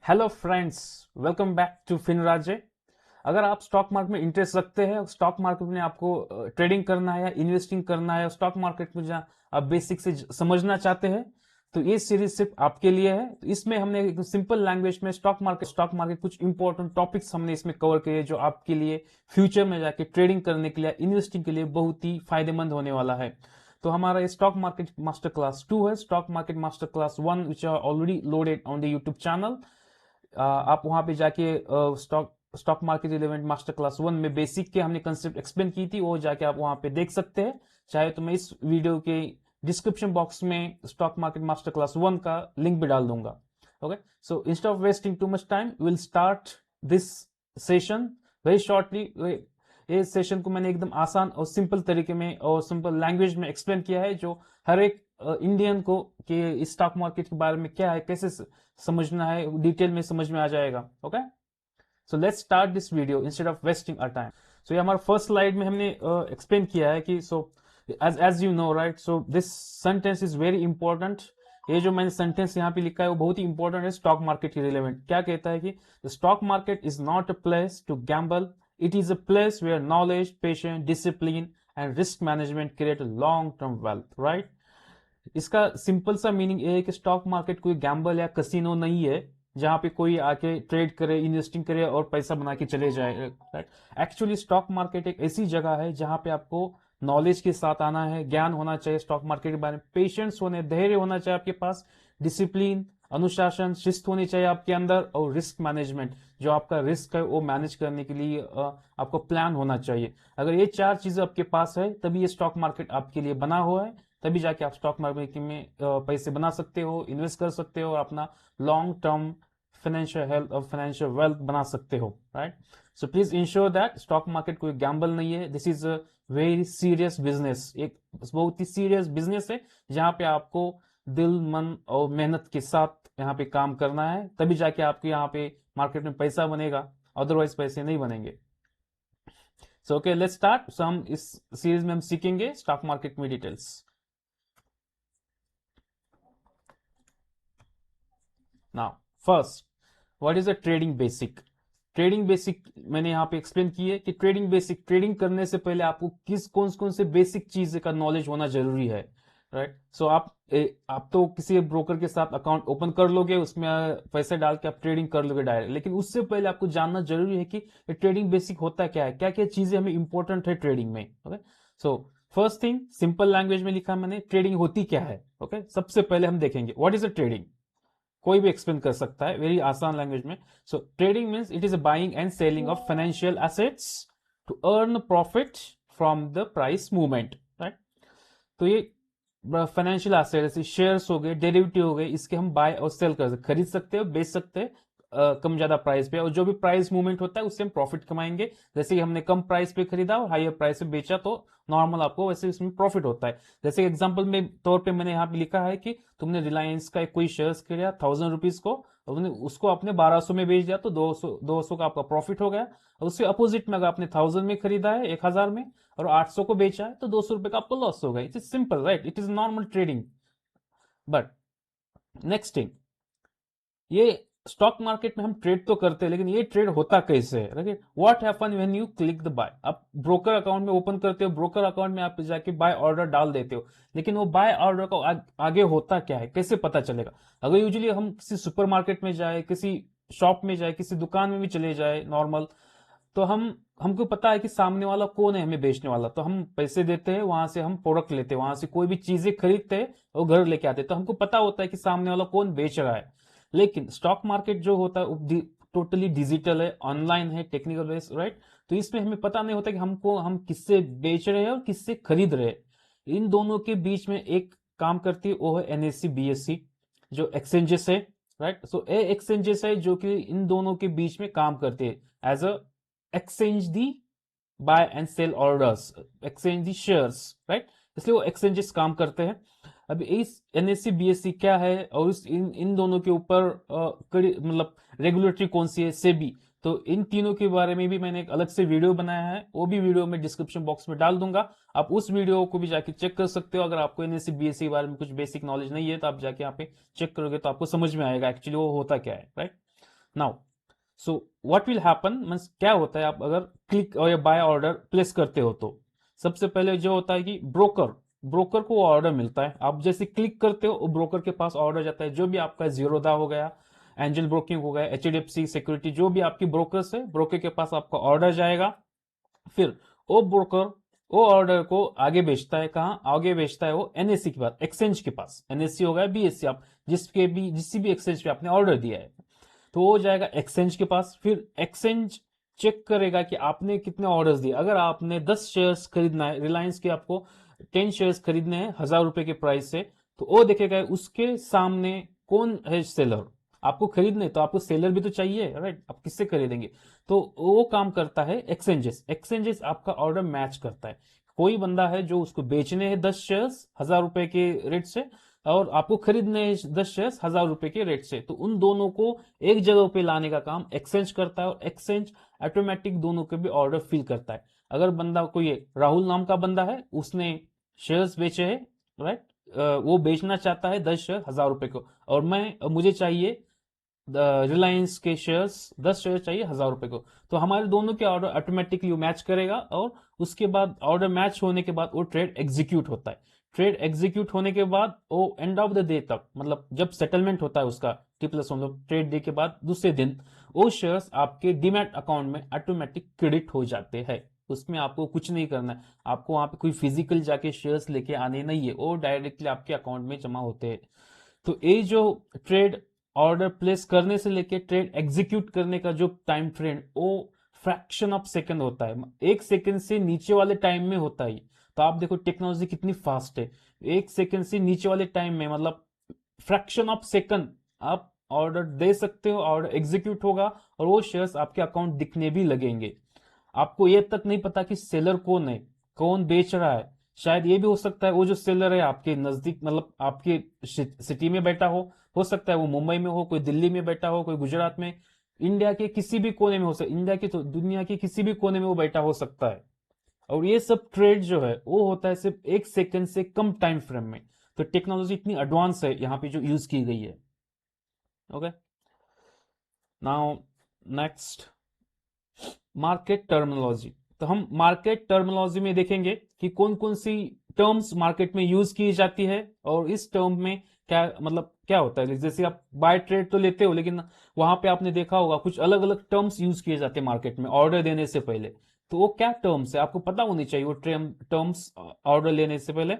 Hello friends, welcome back to Finraje. अगर आप stock market में इंटरेस्ट रखते हैं, स्टॉक मार्केट में आपको ट्रेडिंग करना है या इन्वेस्टिंग करना है, स्टॉक मार्केट में जहाँ आप बेसिक से समझना चाहते हैं, तो ये सीरीज सिर्फ आपके लिए है। तो इसमें हमने एक सिंपल लैंग्वेज में स्टॉक मार्केट कुछ इंपॉर्टेंट टॉपिक्स हमने इसमें कवर किए जो आपके लिए फ्यूचर में जाके ट्रेडिंग करने के लिए, इन्वेस्टिंग के लिए बहुत ही फायदेमंद होने वाला है। तो हमारा स्टॉक मार्केट मास्टर क्लास 2 है, stock market master class 1 which are already loaded on the YouTube channel. आप वहां पे जाके stock market relevant master class 1 में बेसिक के हमने कंसेप्ट एक्सप्लेन की थी, वो जाके आप वहां पे देख सकते हैं। चाहे तो मैं इस वीडियो के डिस्क्रिप्शन बॉक्स में स्टॉक मार्केट मास्टर क्लास 1 का लिंक भी डाल दूंगा। Okay, so instead of wasting too much time will start this session very shortly. ये सेशन को मैंने एकदम आसान और सिंपल तरीके में और सिंपल लैंग्वेज में एक्सप्लेन किया है, जो हर एक इंडियन को कि स्टॉक मार्केट के बारे में क्या है, कैसे समझना है, डिटेल में समझ में आ जाएगा। Okay, so let's start this video instead of wasting our time. So ये हमारा फर्स्ट स्लाइड में हमने एक्सप्लेन किया है कि as you know right, so this sentence is very important. ये जो मैंने सेंटेंस यहाँ पे लिखा है वो बहुत ही इंपॉर्टेंट है स्टॉक मार्केट के रिलेवेंट। क्या कहता है कि the stock market is not a place to gamble, it is a place where knowledge, patience, discipline and risk management create a long term wealth. Right, इसका सिंपल सा meaning ये है कि स्टॉक मार्केट कोई गैम्बल या casino नहीं है जहां पे कोई आके ट्रेड करे, इन्वेस्टिंग करे और पैसा बना के चले जाए। राइट, एक्चुअली स्टॉक मार्केट एक ऐसी जगह है जहां पे आपको नॉलेज के साथ आना है, ज्ञान होना चाहिए स्टॉक मार्केट के बारे में, पेशेंस होने, धैर्य होना चाहिए आपके पास, डिसिप्लिन, अनुशासन, शिस्त होनी चाहिए आपके अंदर, और रिस्क मैनेजमेंट, जो आपका रिस्क है वो मैनेज करने के लिए आपको प्लान होना चाहिए। अगर ये चार चीजें आपके पास है तभी ये स्टॉक मार्केट आपके लिए बना हुआ है, तभी जाके आप स्टॉक मार्केट में पैसे बना सकते हो, इन्वेस्ट कर सकते हो और अपना लॉन्ग टर्म फाइनेंशियल हेल्थ और फाइनेंशियल वेल्थ बना सकते हो। Right, so please ensure that stock market कोई गैम्बल नहीं है, this is a very serious business, एक बहुत ही सीरियस बिजनेस है जहां पे आपको दिल, मन और मेहनत के साथ यहाँ पे काम करना है, तभी जाके आपके यहाँ पे मार्केट में पैसा बनेगा, अदरवाइज पैसे नहीं बनेंगे। So okay, let's start. So हम इस सीरीज में हम सीखेंगे स्टॉक मार्केट में details. Now first, what is a trading basic. Trading basic मैंने यहाँ पे एक्सप्लेन की है कि ट्रेडिंग बेसिक, ट्रेडिंग करने से पहले आपको कौन से बेसिक चीज का नॉलेज होना जरूरी है। राइट, सो आप तो किसी ब्रोकर के साथ अकाउंट ओपन कर लोगे, उसमें पैसे डाल के आप ट्रेडिंग कर लोगे डायरेक्ट, लेकिन उससे पहले आपको जानना जरूरी है कि ट्रेडिंग बेसिक होता क्या है, क्या क्या चीजें हमें इंपॉर्टेंट है ट्रेडिंग में। Okay, so first thing, simple language में लिखा मैंने, ट्रेडिंग होती क्या है। ओके, सबसे पहले हम देखेंगे व्हाट इज अ ट्रेडिंग। कोई भी एक्सप्लेन कर सकता है वेरी आसान लैंग्वेज में। So trading means it is a buying and selling of financial assets to earn profit from the price movement. Right, तो ये फाइनेंशियल एसेट जैसे शेयर्स हो गए, डेरिवेटिव हो गए, इसके हम बाय और सेल कर सकते, खरीद सकते हैं, बेच सकते हैं कम ज्यादा प्राइस पे, और जो भी प्राइस मूवमेंट होता है उससे हम प्रॉफिट कमाएंगे। जैसे कि हमने कम प्राइस पे खरीदा और हायर प्राइस पे बेचा तो नॉर्मल आपको वैसे इसमें प्रॉफिट होता है। जैसे एग्जांपल में तौर पे मैंने यहाँ पे लिखा है कि तुमने रिलायंस का कोई शेयर्स खरीदा 1000 रुपीज को, और तुमने उसको आपने 1200 में बेच दिया तो 200 का आपका प्रॉफिट हो गया। और उसके अपोजिट में अगर आपने 1000 में खरीदा है, 1000 में, और 800 को बेचा है, तो 200 रुपए का आपको लॉस होगा। It is simple, right, it is normal trading. But next thing, ये स्टॉक मार्केट में हम ट्रेड तो करते हैं, लेकिन ये ट्रेड होता कैसे है। Right, what happen when you click the buy. आप ब्रोकर अकाउंट में ओपन करते हो, ब्रोकर अकाउंट में आप जाके बाय ऑर्डर डाल देते हो, लेकिन वो बाय ऑर्डर को आगे होता क्या है, कैसे पता चलेगा। अगर यूजुअली हम किसी सुपरमार्केट में जाए, किसी शॉप में जाए, किसी दुकान में भी चले जाए नॉर्मल, तो हमको पता है कि सामने वाला कौन है हमें बेचने वाला, तो हम पैसे देते हैं, वहां से हम प्रोडक्ट लेते हैं, वहां से कोई भी चीजें खरीदते हैं और घर लेके आते हैं, तो हमको पता होता है कि सामने वाला कौन बेच रहा है। लेकिन स्टॉक मार्केट जो होता है वो टोटली डिजिटल है, ऑनलाइन है, टेक्निकल बेस। राइट, तो इसमें हमें पता नहीं होता कि हम किससे बेच रहे हैं और किससे खरीद रहे हैं। इन दोनों के बीच में एक काम करती है, वो है एनएससी बीएससी, जो एक्सचेंजेस है। राइट, सो ए एक्सचेंजेस है जो कि इन दोनों के बीच में काम करते हैं as a exchange the buy and sell orders, exchange the shares. Right, इसलिए वो एक्सचेंजेस काम करते हैं। अब इस एनएससी बीएससी क्या है और इन दोनों के ऊपर मतलब रेगुलेटरी कौन सी है, सेबी। तो इन तीनों के बारे में भी मैंने एक अलग से वीडियो बनाया है, वो भी वीडियो में डिस्क्रिप्शन बॉक्स में डाल दूंगा, आप उस वीडियो को भी जाके चेक कर सकते हो। अगर आपको एनएससी बीएससी के बारे में कुछ बेसिक नॉलेज नहीं है तो आप जाके यहाँ पे चेक करोगे तो आपको समझ में आएगा एक्चुअली वो होता क्या है। Right, now so what will happen means क्या होता है, आप अगर क्लिक और बाय ऑर्डर प्लेस करते हो तो सबसे पहले जो होता है कि ब्रोकर को ऑर्डर मिलता है। आप जैसे क्लिक करते हो ब्रोकर के पास ऑर्डर जाता है, जो भी आपका जीरोधा हो गया, एंजल ब्रोकिंग हो गया, एचडीएफसी सिक्योरिटी, जो भी आपकी ब्रोकर्स है, ब्रोकर के पास आपका ऑर्डर जाएगा। फिर वो ब्रोकर वो ऑर्डर को आगे बेचता है, कहाँ आगे बेचता है, वो एनएससी के पास, एक्सचेंज के पास, एनएससी हो गया बीएससी, आप जिस भी एक्सचेंज पे आपने ऑर्डर दिया है तो वो जाएगा एक्सचेंज के पास। फिर एक्सचेंज चेक करेगा कि आपने कितने ऑर्डर्स दिए। अगर आपने 10 शेयर्स खरीदना है रिलायंस के, आपको 10 शेयर्स खरीदने हैं 1,000 रुपए के प्राइस से, तो वो देखेगा उसके सामने कौन है सेलर। आपको खरीदने तो आपको सेलर भी तो चाहिए, राइट? आप किससे खरीदेंगे? तो वो काम करता है एक्सचेंजेस। एक्सचेंजेस आपका ऑर्डर मैच करता है। कोई बंदा है जो उसको बेचने हैं 10 शेयर्स 1,000 रुपए के रेट से, और आपको खरीदने हैं 10 शेयर्स 1,000 रुपए के रेट से, तो उन दोनों को एक जगह पे लाने का काम एक्सचेंज करता है, और एक्सचेंज ऑटोमेटिक दोनों के भी ऑर्डर फिल करता है। अगर बंदा कोई राहुल नाम का बंदा है, उसने शेयर्स बेचे हैं, राइट, वो बेचना चाहता है 10 शेयर 1,000 रुपए को, और मुझे चाहिए रिलायंस के शेयर्स 10 शेयर चाहिए 1,000 रुपए को, तो हमारे दोनों के ऑर्डर ऑटोमेटिकली मैच करेगा, और उसके बाद ऑर्डर मैच होने के बाद वो ट्रेड एग्जीक्यूट होता है। ट्रेड एग्जीक्यूट होने के बाद वो एंड ऑफ द डे तक, मतलब जब सेटलमेंट होता है उसका T+1, मतलब ट्रेड डे के बाद दूसरे दिन, वो शेयर्स आपके डीमैट अकाउंट में ऑटोमेटिक क्रेडिट हो जाते हैं। उसमें आपको कुछ नहीं करना है, आपको वहां पे कोई फिजिकल जाके शेयर्स लेके आने नहीं है, वो डायरेक्टली आपके अकाउंट में जमा होते हैं। तो ये जो ट्रेड ऑर्डर प्लेस करने से लेके ट्रेड एग्जीक्यूट करने का जो टाइम फ्रेम, वो फ्रैक्शन ऑफ सेकंड होता है, 1 सेकंड से नीचे वाले टाइम में होता है। तो आप देखो टेक्नोलॉजी कितनी फास्ट है, 1 सेकंड से नीचे वाले टाइम में, मतलब फ्रैक्शन ऑफ सेकंड आप ऑर्डर दे सकते हो, ऑर्डर एग्जीक्यूट होगा, और वो शेयर्स आपके अकाउंट दिखने भी लगेंगे। आपको ये तक नहीं पता कि सेलर कौन है, कौन बेच रहा है। शायद ये भी हो सकता है वो जो सेलर है आपके नजदीक, मतलब आपके सिटी में बैठा हो सकता है वो मुंबई में हो, कोई दिल्ली में बैठा हो, कोई गुजरात में, इंडिया के किसी भी कोने में हो सकता है, इंडिया के तो दुनिया के किसी भी कोने में वो बैठा हो सकता है। और ये सब ट्रेड जो है वो होता है सिर्फ 1 सेकंड से कम टाइम फ्रेम में। तो टेक्नोलॉजी इतनी एडवांस है यहाँ पे जो यूज की गई है। Okay, now next, market terminology. तो हम मार्केट टर्मिनोलॉजी में देखेंगे कि कौन कौन सी टर्म्स मार्केट में यूज की जाती है, और इस टर्म में क्या मतलब क्या होता है। जैसे आप बाय ट्रेड तो लेते हो, लेकिन वहां पे आपने देखा होगा कुछ अलग अलग टर्म्स यूज किए जाते हैं मार्केट में ऑर्डर देने से पहले। तो वो क्या टर्म्स है आपको पता होनी चाहिए, वो टर्म्स ऑर्डर लेने से पहले।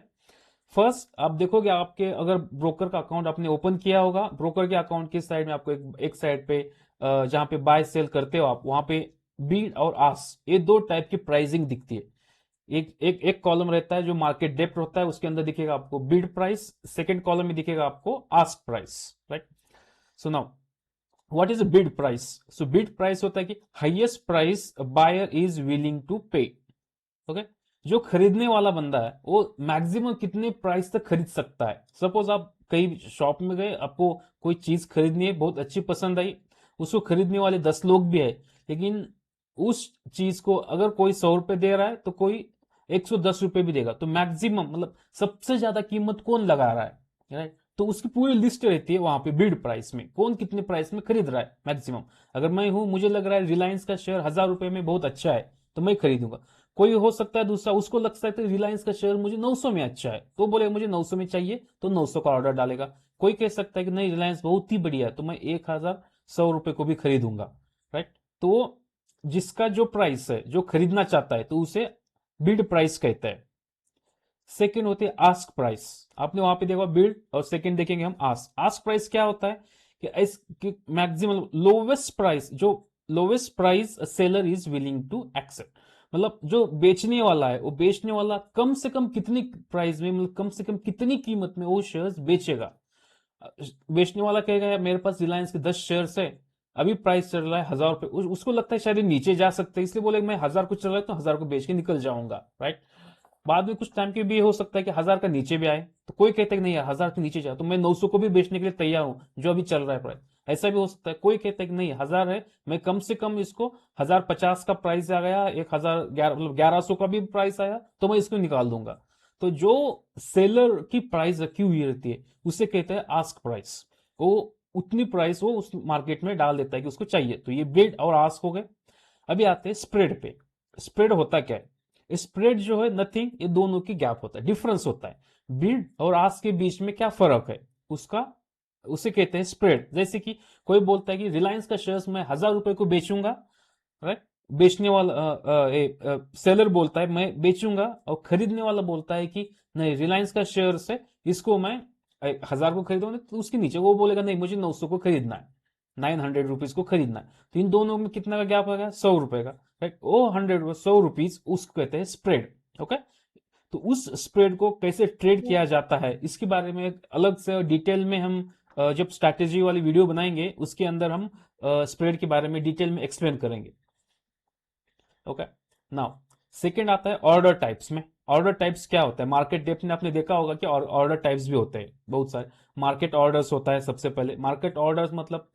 फर्स्ट आप देखोगे, आपके अगर ब्रोकर का अकाउंट आपने ओपन किया होगा, ब्रोकर के अकाउंट की साइड में आपको एक साइड पे जहां पे बाय सेल करते हो आप, वहां पे बीड और आस्क, ये दो टाइप की प्राइसिंग दिखती है। एक कॉलम रहता है जो मार्केट डेप्थ होता है, उसके अंदर दिखेगा आपको बीड प्राइस, सेकंड कॉलम में दिखेगा आपको ask price, right? So now what is bid price? So bid price होता है कि highest price buyer is willing to pay. Okay, जो खरीदने वाला बंदा है वो मैक्सिमम कितने प्राइस तक खरीद सकता है। सपोज आप कहीं शॉप में गए, आपको कोई चीज खरीदनी है, बहुत अच्छी पसंद आई, उसको खरीदने वाले 10 लोग भी है, लेकिन उस चीज को अगर कोई 100 रुपए दे रहा है तो कोई 110 रुपए भी देगा, तो मैक्सिमम मतलब सबसे ज्यादा कीमत कौन लगा रहा है, राइट? तो उसकी पूरी लिस्ट रहती है वहां पे बिड प्राइस में, कौन कितने प्राइस में खरीद रहा है मैक्सिमम। अगर मैं हूं, मुझे लग रहा है रिलायंस का शेयर 1,000 रुपए में बहुत अच्छा है, तो मैं खरीदूंगा। कोई हो सकता है दूसरा, उसको लगता है कि रिलायंस का शेयर मुझे 900 में अच्छा है, तो बोले मुझे 900 में चाहिए, तो 900 का ऑर्डर डालेगा। कोई कह सकता है कि नहीं रिलायंस बहुत ही बढ़िया है, तो मैं 1,100 रुपए को भी खरीदूंगा, राइट? तो जिसका जो प्राइस है, जो खरीदना चाहता है, तो उसे बिड प्राइस कहते हैं। सेकंड होती है आस्क प्राइस। आपने वहां पे देखा बिड, और सेकंड देखेंगे हम आस्क। आस्क प्राइस क्या होता है कि मैक्सिमम लोवेस्ट प्राइस, जो lowest price seller is willing to accept, मतलब जो बेचने वाला है, वो बेचने वाला कम से कम कितनी प्राइस में, मतलब कम से कम कितनी कीमत में वो शेयर्स बेचेगा। बेचने वाला कहेगा यार मेरे पास रिलायंस के 10 शेयर्स है, अभी प्राइस चल रहा है 1,000 रुपए, उसको लगता है शायद ये नीचे जा सकते हैं, इसलिए बोले मैं 1,000 को चल रहा है तो 1,000 को बेच के निकल जाऊंगा, राइट? बाद में कुछ टाइम के भी ये हो सकता है कि 1,000 का नीचे भी आए, तो कोई कहता है कि नहीं यार 1,000 के नीचे जाए तो मैं 900 को भी बेचने के लिए तैयार हूं, जो अभी चल रहा है प्राइस। ऐसा भी हो सकता है, कोई कहता है कि नहीं 1,000 है, मैं कम से कम इसको 1,050 का प्राइस आ गया, 1,011 मतलब 1,100 का भी प्राइस आया, तो मैं इसको निकाल दूंगा। तो जो सेलर की प्राइस रखी हुई रहती है उसे कहते हैं आस्क प्राइस। वो उतनी प्राइस वो उस मार्केट में डाल देता है कि उसको चाहिए। तो ये बिड और आस्क हो गए। अभी आते हैं स्प्रेड पे। स्प्रेड होता क्या है? स्प्रेड जो है नथिंग, ये दोनों की गैप होता है, डिफरेंस होता है। बिड और आस्क के बीच में क्या फर्क है उसका, उसे कहते हैं स्प्रेड। जैसे कि कोई बोलता है कि रिलायंस का शेयर्स मैं 1,000 रुपए को बेचूंगा, राइट? बेचने वाला सेलर बोलता है मैं बेचूंगा, और खरीदने वाला बोलता है कि नहीं, रिलायंस का शेयर है, इसको मैं 1,000 को खरीदूंगा। तो उसके नीचे वो बोलेगा नहीं, मुझे 900 को खरीदना है, 900 रुपीज को खरीदना है। तो इन दोनों में कितना का गैप होगा? 100 रुपए का, राइट? वो 100 रुपीज उसको कहते हैं स्प्रेड। ओके, तो उस स्प्रेड को कैसे ट्रेड किया जाता है इसके बारे में एक अलग से डिटेल में हम जब स्ट्रैटेजी वाली वीडियो बनाएंगे उसके अंदर हम स्प्रेड के बारे में डिटेल में एक्सप्लेन करेंगे। ओके, नाउ सेकंड आता है ऑर्डर टाइप्स में। ऑर्डर टाइप्स क्या होता है? मार्केट डेप्थ में आपने देखा होगा कि ऑर्डर टाइप्स भी होते हैं बहुत सारे। मार्केट ऑर्डर्स होता है सबसे पहले। मार्केट ऑर्डर्स मतलब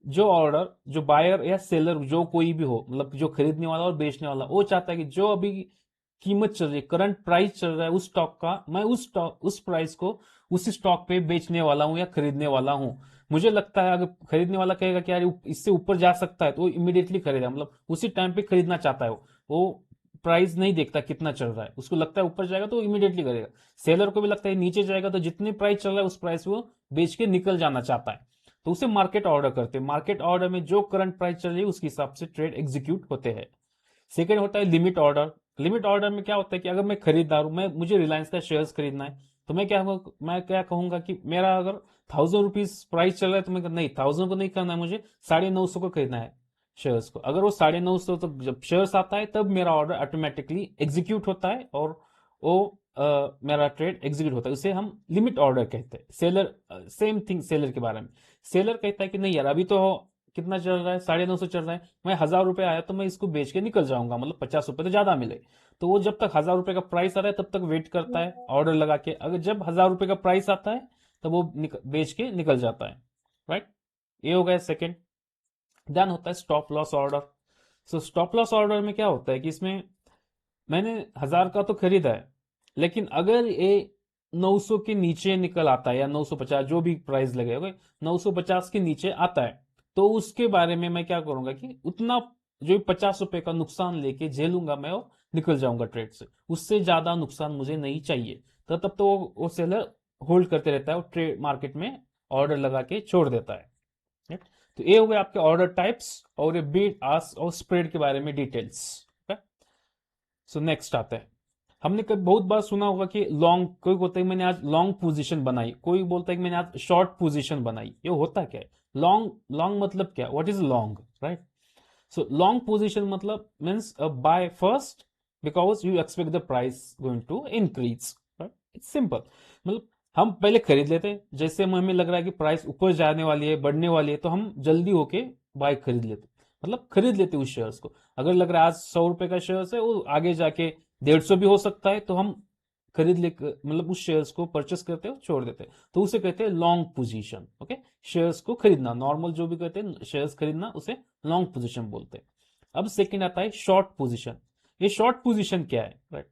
जो ऑर्डर, जो बायर या सेलर जो कोई भी हो, मतलब जो खरीदने वाला और बेचने वाला, वो चाहता है कि जो अभी कीमत चल रही है, करंट प्राइस चल रहा है उस स्टॉक का, मैं उस प्राइस को उस स्टॉक पे बेचने वाला हूं या खरीदने वाला हूं। मुझे लगता है अगर खरीदने वाला कहेगा कि यार इससे ऊपर जा सकता है, तो वो इमीडिएटली खरीदेगा, मतलब उसी टाइम पे खरीदना चाहता है। वो प्राइस नहीं देखता कितना चल रहा है, उसको लगता है ऊपर जाएगा तो इमीडिएटली करेगा। सेलर को भी लगता है नीचे जाएगा तो जितने प्राइस चल रहा है उस प्राइस वो बेच के निकल जाना चाहता है, तो उसे मार्केट ऑर्डर करते हैं। मार्केट ऑर्डर में जो करंट प्राइस चल रही है उसके हिसाब से ट्रेड एग्जीक्यूट होते हैं। सेकेंड होता है लिमिट ऑर्डर। लिमिट ऑर्डर में क्या होता है कि अगर मैं खरीदार हूं, मैं मुझे रिलायंस का शेयर्स खरीदना है, तो मैं क्या कहूंगा कि मेरा अगर 1,000 रुपीज प्राइस चल रहा है, तो मैं नहीं, 1,000 को नहीं करना है, मुझे 950 को खरीदना है शेयर्स को। अगर वो 950 तो जब शेयर्स आता है तब मेरा ऑर्डर ऑटोमेटिकली एग्जीक्यूट होता है और वो मेरा ट्रेड एग्जीक्यूट होता है। उसे हम लिमिट ऑर्डर कहते हैं। सेलर, सेम थिंग सेलर के बारे में। सेलर कहता है कि नहीं यार, अभी तो कितना चल रहा है, 950 चल रहा है, मैं 1,000 रुपए आया तो मैं इसको बेच के निकल जाऊंगा, मतलब 50 रुपए तो ज्यादा मिले। तो वो जब तक 1,000 रुपए का प्राइस आ रहा है तब तक वेट करता है ऑर्डर लगा के। अगर जब 1,000 रुपए का प्राइस आता है तब वो बेच के निकल जाता है, राइट? ये हो गया सेकेंड। देन होता है stop loss order. So stop loss order में क्या होता है कि इसमें मैंने 1,000 का तो खरीदा है, लेकिन अगर ये 900 के नीचे निकल आता है या 950, जो भी प्राइस लगेगा, 950 के नीचे आता है, तो उसके बारे में मैं क्या करूंगा कि उतना जो 50 रुपए का नुकसान लेके झेलूंगा मैं, और निकल जाऊंगा ट्रेड से। उससे ज्यादा नुकसान मुझे नहीं चाहिए। तो तब तो वो सेलर होल्ड करते रहता है, वो ट्रेड मार्केट में ऑर्डर लगा के छोड़ देता है, right? तो ये हो गए आपके ऑर्डर टाइप्स और ये बीड आस्क और स्प्रेड के बारे में डिटेल्स। सो नेक्स्ट आता है, हमने कभी बहुत बार सुना होगा कि लॉन्ग, कोई बोलता है मैंने आज लॉन्ग पोजीशन बनाई, कोई बोलता है कि मैंने आज शॉर्ट पोजीशन बनाई। ये होता क्या है? लॉन्ग, लॉन्ग मतलब क्या? What is long, right? So long position मतलब means buy first because you expect the price going to increase, right? It's simple. मतलब हम पहले खरीद लेते हैं, जैसे हमें लग रहा है कि प्राइस ऊपर जाने वाली है, बढ़ने वाली है, तो हम जल्दी होके बाय खरीद लेते, मतलब खरीद लेते उस शेयर्स को। अगर लग रहा है आज 100 रुपए का शेयर्स है, वो आगे जाके 150 भी हो सकता है, तो हम खरीद ले, मतलब उस शेयर्स को परचेस करते हो, छोड़ देते हैं। तो उसे कहते हैं लॉन्ग पोजीशन। ओके, शेयर्स को खरीदना, नॉर्मल जो भी कहते हैं शेयर्स खरीदना, उसे लॉन्ग पोजीशन बोलते हैं। अब सेकंड आता है शॉर्ट पोजीशन। ये शॉर्ट पोजीशन क्या है, राइट?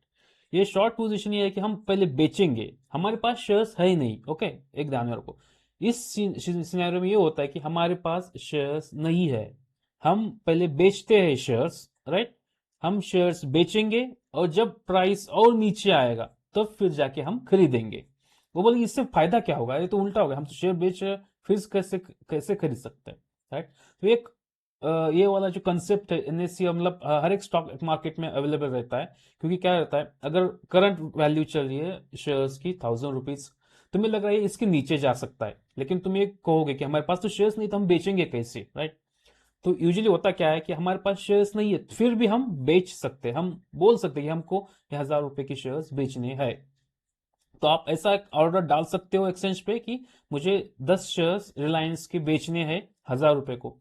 ये शॉर्ट पोजीशन ये है कि हम पहले बेचेंगे, हमारे पास शेयर्स है ही नहीं। ओके, एक ध्यान में रखो, इस सिनेरियो में ये होता है कि हमारे पास शेयर्स नहीं है, हम पहले बेचते हैं शेयर्स, राइट? हम शेयर्स बेचेंगे और जब प्राइस और नीचे आएगा तब फिर जाके हम खरीदेंगे। वो बोले इससे फायदा क्या होगा, ये तो उल्टा होगा, हम तो शेयर बेच रहे हैं, फिर कैसे कैसे खरीद सकते हैं, राइट? तो एक ये वाला जो कंसेप्ट है एनएससी, मतलब हर एक स्टॉक मार्केट में अवेलेबल रहता है। क्योंकि क्या रहता है, अगर करंट वैल्यू चल रही है शेयर्स की 1,000 रुपीज, तुम्हें लग रहा है इसके नीचे जा सकता है, लेकिन तुम ये कहोगे कि हमारे पास तो शेयर्स नहीं, तो हम बेचेंगे कैसे, राइट? तो यूजुअली होता क्या है कि हमारे पास शेयर्स नहीं है, फिर भी हम बेच सकते हैं, हम बोल सकते हैं कि हमको 1,000 रुपए की शेयर्स बेचने हैं। तो आप ऐसा ऑर्डर डाल सकते हो एक्सचेंज पे कि मुझे 10 शेयर्स रिलायंस के बेचने हैं 1,000 रुपए को।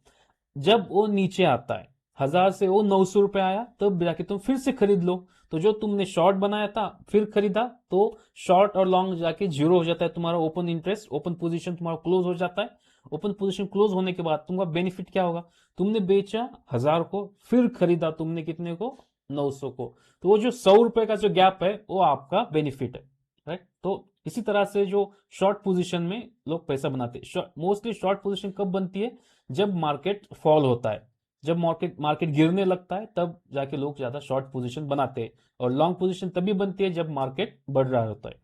जब वो नीचे आता है, 1,000 से वो 900 रुपए आया, तब जाके तुम फिर से खरीद लो। तो जो तुमने शॉर्ट बनाया था फिर खरीदा, तो शॉर्ट और लॉन्ग जाके जीरो हो जाता है, तुम्हारा ओपन इंटरेस्ट, ओपन पोजीशन तुम्हारा क्लोज हो जाता है। ओपन पोजीशन क्लोज होने के बाद तुम्हारा बेनिफिट क्या होगा? तुमने बेचा 1,000 को, फिर खरीदा तुमने कितने को? 900 को। तो वो जो 100 रुपए का जो गैप है वो आपका बेनिफिट है, राइट? तो इसी तरह से जो शॉर्ट पोजीशन में लोग पैसा बनाते हैं, मोस्टली शॉर्ट पोजीशन कब बनती है, जब मार्केट फॉल होता है, जब मार्केट मार्केट गिरने लगता है तब जाके लोग ज्यादा शॉर्ट पोजीशन बनाते हैं, और लॉन्ग पोजीशन तभी बनती है जब मार्केट बढ़ रहा होता है।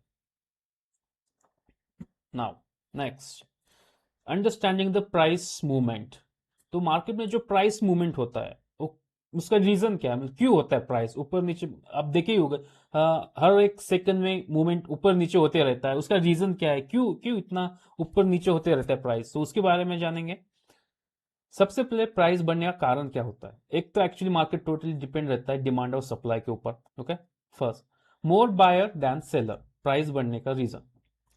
Now next, understanding the price movement. तो मार्केट में जो प्राइस मूवमेंट होता है वो, उसका रीजन क्या है, मतलब क्यों होता है प्राइस ऊपर नीचे, आप देखे ही होगा हर एक सेकंड में मूवमेंट ऊपर नीचे होते रहता है, उसका रीजन क्या है, क्यों क्यों इतना ऊपर नीचे होते रहता है प्राइस, तो उसके बारे में जानेंगे। सबसे पहले प्राइस बढ़ने का कारण क्या होता है, एक तो एक्चुअली मार्केट टोटली डिपेंड रहता है डिमांड और सप्लाई के ऊपर। ओके, फर्स्ट, मोर बायर देन सेलर, प्राइस बढ़ने का रीजन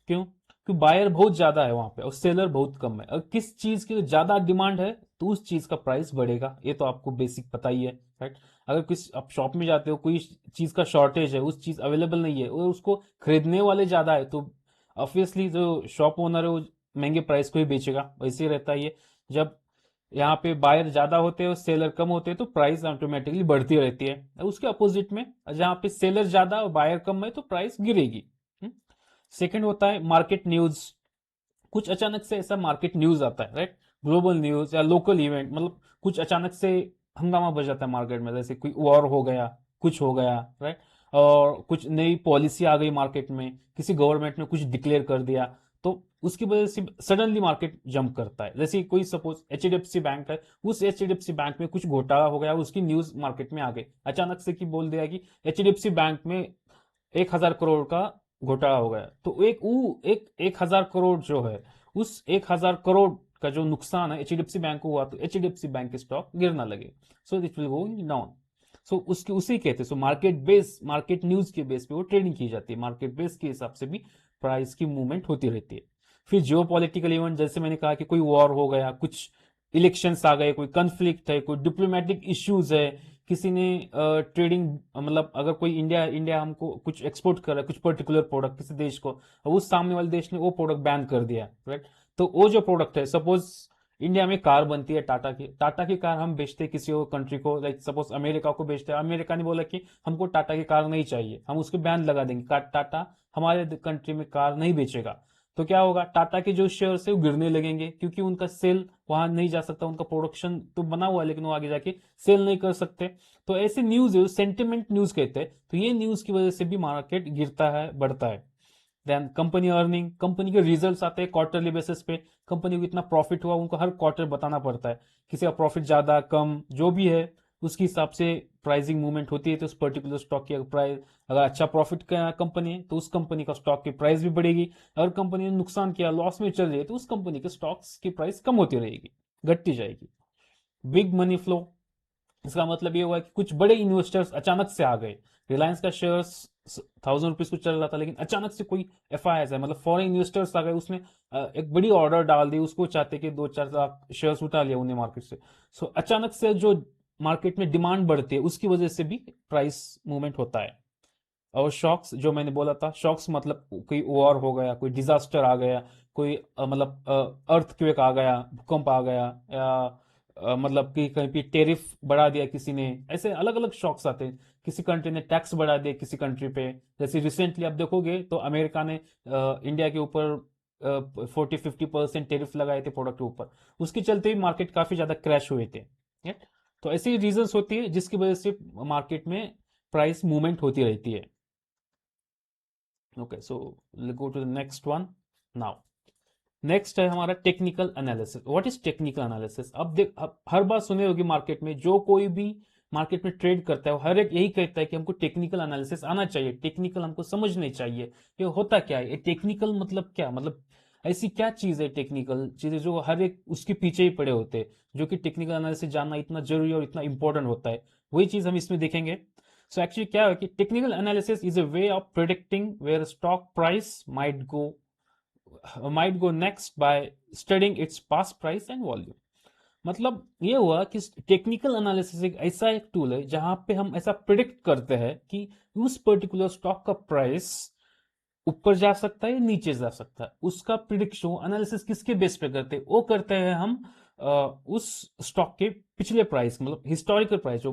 क्यों, क्योंकि बायर बहुत ज्यादा है वहां पे और सेलर बहुत कम है, और किस चीज की ज्यादा डिमांड है तो उस चीज का प्राइस बढ़ेगा, ये तो आपको बेसिक पता ही है, राइट। अगर किस आप शॉप में जाते हो, कोई चीज का शॉर्टेज है, उस चीज अवेलेबल नहीं है और उसको खरीदने वाले ज्यादा है, तो ऑब्वियसली जो शॉप ओनर है वो महंगे प्राइस को ही बेचेगा। वैसे ही रहता है ये, जब यहाँ पे बायर ज्यादा होते हैं और सेलर कम होते हैं तो प्राइस ऑटोमेटिकली बढ़ती रहती है। उसके अपोजिट में जहाँ पे सेलर ज्यादा और बायर कम है तो प्राइस गिरेगी। सेकंड होता है मार्केट न्यूज, कुछ अचानक से ऐसा मार्केट न्यूज आता है, राइट, ग्लोबल न्यूज या लोकल इवेंट, मतलब कुछ अचानक से हंगामा बच जाता है मार्केट में, जैसे कोई वॉर हो गया, कुछ हो गया, राइट, और कुछ नई पॉलिसी आ गई मार्केट में, किसी गवर्नमेंट ने कुछ डिक्लेयर कर दिया, तो उसकी वजह से सडनली मार्केट जंप करता है। जैसे कोई सपोज एचडीएफसी बैंक है, उस एचडीएफसी बैंक में कुछ घोटाला हो गया, उसकी न्यूज मार्केट में आ गई अचानक से, कि बोल दिया कि एचडीएफसी बैंक में 1,000 करोड़ का घोटाला हो गया, तो एक 1,000 करोड़ जो है, उस 1,000 करोड़ का जो नुकसान है एचडीएफसी बैंक को हुआ, तो एचडीएफसी बैंक के स्टॉक गिरना लगे, so it will go down. So उसकी उसी कहते हैं, so market base, market news के बेस पे वो ट्रेडिंग की जाती है, मार्केट बेस के हिसाब से भी प्राइस की मूवमेंट होती रहती है। फिर जियो पॉलिटिकल इवेंट, जैसे मैंने कहा कि कोई वॉर हो गया, कुछ इलेक्शंस आ गए, कोई कंफ्लिक्ट है, कोई डिप्लोमेटिक इश्यूज है, किसी ने ट्रेडिंग, मतलब अगर कोई इंडिया इंडिया हमको कुछ एक्सपोर्ट कर रहा है, कुछ पर्टिकुलर प्रोडक्ट किसी देश को, और उस सामने वाले देश ने वो प्रोडक्ट बैन कर दिया, राइट, तो वो जो प्रोडक्ट है, सपोज इंडिया में कार बनती है टाटा की कार हम बेचते हैं किसी और कंट्री को, लाइक सपोज अमेरिका को बेचते हैं, अमेरिका ने बोला कि हमको टाटा की कार नहीं चाहिए, हम उसके बैन लगा देंगे, टाटा हमारे कंट्री में कार नहीं बेचेगा, तो क्या होगा, टाटा के जो शेयर है वो गिरने लगेंगे, क्योंकि उनका सेल वहां नहीं जा सकता, उनका प्रोडक्शन तो बना हुआ है लेकिन वो आगे जाके सेल नहीं कर सकते। तो ऐसे न्यूज है, सेंटिमेंट न्यूज कहते हैं, तो ये न्यूज की वजह से भी मार्केट गिरता है, बढ़ता है। देन कंपनी अर्निंग, कंपनी के रिजल्ट्स आते हैं क्वार्टरली बेसिस पे, कंपनी को इतना प्रॉफिट हुआ उनको हर क्वार्टर बताना पड़ता है, किसी का प्रॉफिट ज्यादा कम जो भी है उसके हिसाब से प्राइसिंग मूवमेंट होती है, तो उस पर्टिकुलर स्टॉक की प्राइस, अगर अच्छा प्रॉफिट का कंपनी है तो उस कंपनी का स्टॉक की प्राइस भी बढ़ेगी, अगर कंपनी ने नुकसान किया, लॉस में चल रही है, तो उस कंपनी के स्टॉक्स की प्राइस कम होती रहेगी, घटती जाएगी। बिग मनी फ्लो, इसका मतलब ये हुआ कि कुछ बड़े इन्वेस्टर्स अचानक से आ गए, रिलायंस का शेयर 1,000 रुपीज को चल रहा था, लेकिन अचानक से कोई एफआईआई है, मतलब फॉरेन इन्वेस्टर्स आ गए, उसने एक बड़ी ऑर्डर डाल दी, उसको चाहते कि 2-4 लाख शेयर्स उठा लिया उन्हें मार्केट से। सो अचानक से जो मार्केट में डिमांड बढ़ती है उसकी वजह से भी प्राइस मूवमेंट होता है। और शॉक्स, जो मैंने बोला था, शॉक्स मतलब कोई वॉर हो गया, कोई डिजास्टर आ गया, कोई मतलब अर्थक्वेक आ गया, भूकंप आ गया, या मतलब कि कहीं पे टेरिफ बढ़ा दिया किसी ने, ऐसे अलग अलग शॉक्स आते हैं, किसी कंट्री ने टैक्स बढ़ा दिया किसी कंट्री पे, जैसे रिसेंटली आप देखोगे तो अमेरिका ने इंडिया के ऊपर 40-50% टेरिफ लगाए थे प्रोडक्ट के ऊपर, उसके चलते ही मार्केट काफी ज्यादा क्रैश हुए थे। right? तो ऐसी रीजंस होती है जिसकी वजह से मार्केट में प्राइस मूवमेंट होती रहती है। Okay, so go to the next one now. Next है हमारा technical analysis. What is technical analysis? अब देख, अब हर बार सुने होगी मार्केट में, जो कोई भी मार्केट में ट्रेड करता है हर एक यही कहता है कि हमको टेक्निकल एनालिसिस आना चाहिए, टेक्निकल हमको समझनी चाहिए। ये होता क्या है, ये टेक्निकल मतलब क्या, मतलब ऐसी क्या चीज है टेक्निकल चीजें जो हर एक उसके पीछे ही पड़े होते हैं, जो कि टेक्निकल एनालिसिस जानना इतना जरूरी और इतना इंपॉर्टेंट होता है, वही चीज हम इसमें देखेंगे। सो एक्चुअली क्या है कि technical analysis is a way of predicting where stock price might go next by studying its past price and volume. मतलब ये हुआ कि टेक्निकल एनालिसिस एक ऐसा एक टूल है जहां पे हम ऐसा प्रिडिक्ट करते हैं कि उस पर्टिकुलर स्टॉक का प्राइस ऊपर जा सकता है या नीचे जा सकता है, उसका प्रिडिक्शन एनालिसिस किसके बेस पे करते हैं, वो करते हैं हम उस स्टॉक के पिछले प्राइस, मतलब हिस्टोरिकल प्राइस जो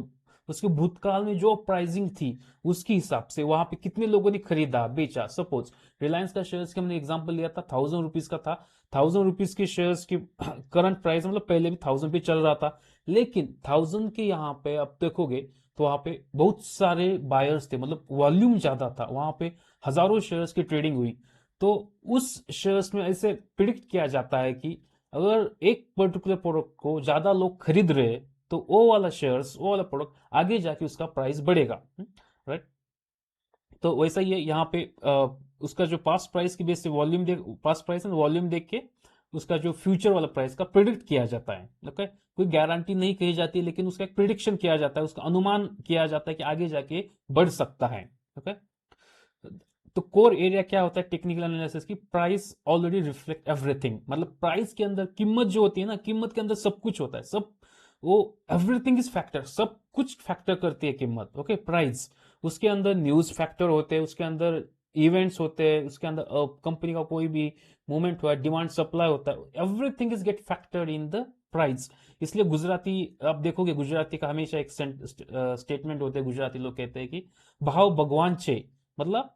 उसके भूतकाल में जो प्राइसिंग थी उसके हिसाब से वहां पे कितने लोगों ने खरीदा बेचा। सपोज रिलायंस का शेयर्स की हमने एग्जांपल लिया था, 1000 रुपीज का था। 1000 रुपीज के शेयर्स की करंट प्राइस मतलब पहले भी 1000 पे चल रहा था, लेकिन 1000 के यहाँ पे अब देखोगे तो वहां पे बहुत सारे बायर्स थे, मतलब वॉल्यूम ज्यादा था, वहां पे हजारों शेयर्स की ट्रेडिंग हुई। तो उस शेयर्स में ऐसे प्रिडिक्ट किया जाता है कि अगर एक पर्टिकुलर प्रोडक्ट को ज्यादा लोग खरीद रहे हैं तो वो वाला शेयर्स, वो वाला प्रोडक्ट आगे जाके उसका प्राइस बढ़ेगा, राइट। तो वैसा ही है यहाँ पे उसका जो पास्ट प्राइस की बेस से वॉल्यूम देख, पास्ट प्राइस एंड वॉल्यूम देख के उसका जो फ्यूचर वाला प्राइस का प्रिडिक्ट किया जाता है। ओके, कोई गारंटी नहीं कही जाती है, लेकिन उसका एक प्रिडिक्शन किया जाता है, उसका अनुमान किया जाता है कि आगे जाके बढ़ सकता है। ओके, तो कोर एरिया क्या होता है टेक्निकल एनालिसिस की, प्राइस ऑलरेडी रिफ्लेक्ट एवरीथिंग, मतलब प्राइस के अंदर कीमत जो होती है ना, कीमत के अंदर सब कुछ होता है, सब वो एवरीथिंग इज फैक्टर, सब कुछ फैक्टर करती है कीमत। ओके, प्राइस, उसके अंदर न्यूज फैक्टर होते हैं, उसके अंदर इवेंट्स होते हैं, उसके अंदर कंपनी का कोई भी मूवमेंट हुआ, डिमांड सप्लाई होता है, everything is get factored in the price. इसलिए गुजराती, आप देखोगे गुजराती का हमेशा एक स्टेटमेंट होते हैं, गुजराती लोग कहते हैं कि भाव भगवान छे, मतलब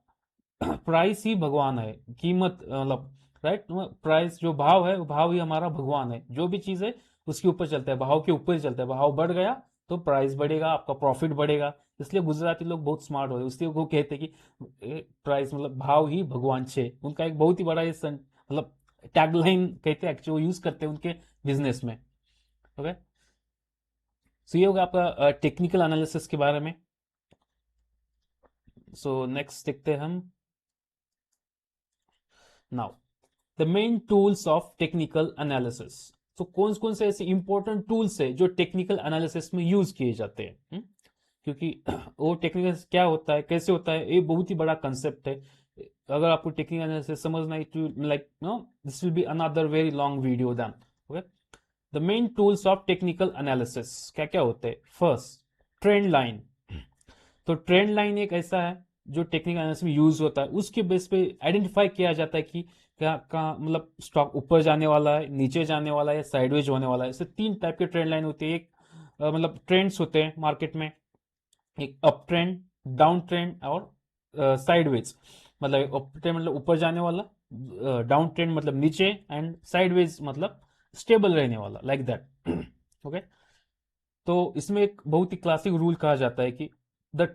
प्राइस ही भगवान है, कीमत मतलब, राइट। प्राइस जो भाव है, वो भाव ही हमारा भगवान है, जो भी चीज है उसके ऊपर चलता है, भाव के ऊपर ही चलता है, भाव बढ़ गया तो प्राइस बढ़ेगा, आपका प्रॉफिट बढ़ेगा। इसलिए गुजराती लोग बहुत स्मार्ट होते हैं, इसलिए वो कहते हैं कि प्राइस मतलब भाव ही भगवान छे, उनका एक बहुत ही बड़ा ये मतलब टैगलाइन कहते हैं, एक्चुअली यूज करते हैं उनके बिजनेस में। ओके, सो ये होगा आपका टेक्निकल एनालिसिस के बारे में। सो नेक्स्ट देखते हैं हम now the main tools of technical analysis. तो कौन कौन से ऐसे इंपॉर्टेंट टूल्स है जो टेक्निकल एनालिसिस में यूज किए जाते हैं, क्योंकि वो टेक्निकल क्या होता है, कैसे होता है, ये बहुत ही बड़ा कंसेप्ट है। अगर आपको टेक्निकल एनालिसिस समझना है तो like no this will be another very long video then. Okay, the main tools of technical analysis क्या क्या होते हैं। First, trend line. तो ट्रेंड लाइन एक ऐसा है जो टेक्निकल एनालिसिस में यूज होता है, उसके बेस पे आइडेंटिफाई किया जाता है कि क्या कहाँ मतलब स्टॉक ऊपर जाने वाला है, नीचे जाने वाला है या साइडवेज होने वाला है। इससे तीन टाइप के ट्रेंड लाइन होती है। एक मतलब ट्रेंड्स होते हैं मार्केट में, एक अप ट्रेंड, डाउन ट्रेंड और साइडवेज। मतलब अप ट्रेंड मतलब ऊपर जाने वाला, डाउन ट्रेंड मतलब नीचे, एंड साइडवेज मतलब स्टेबल रहने वाला, लाइक दैट। ओके, तो इसमें एक बहुत ही क्लासिक रूल कहा जाता है कि the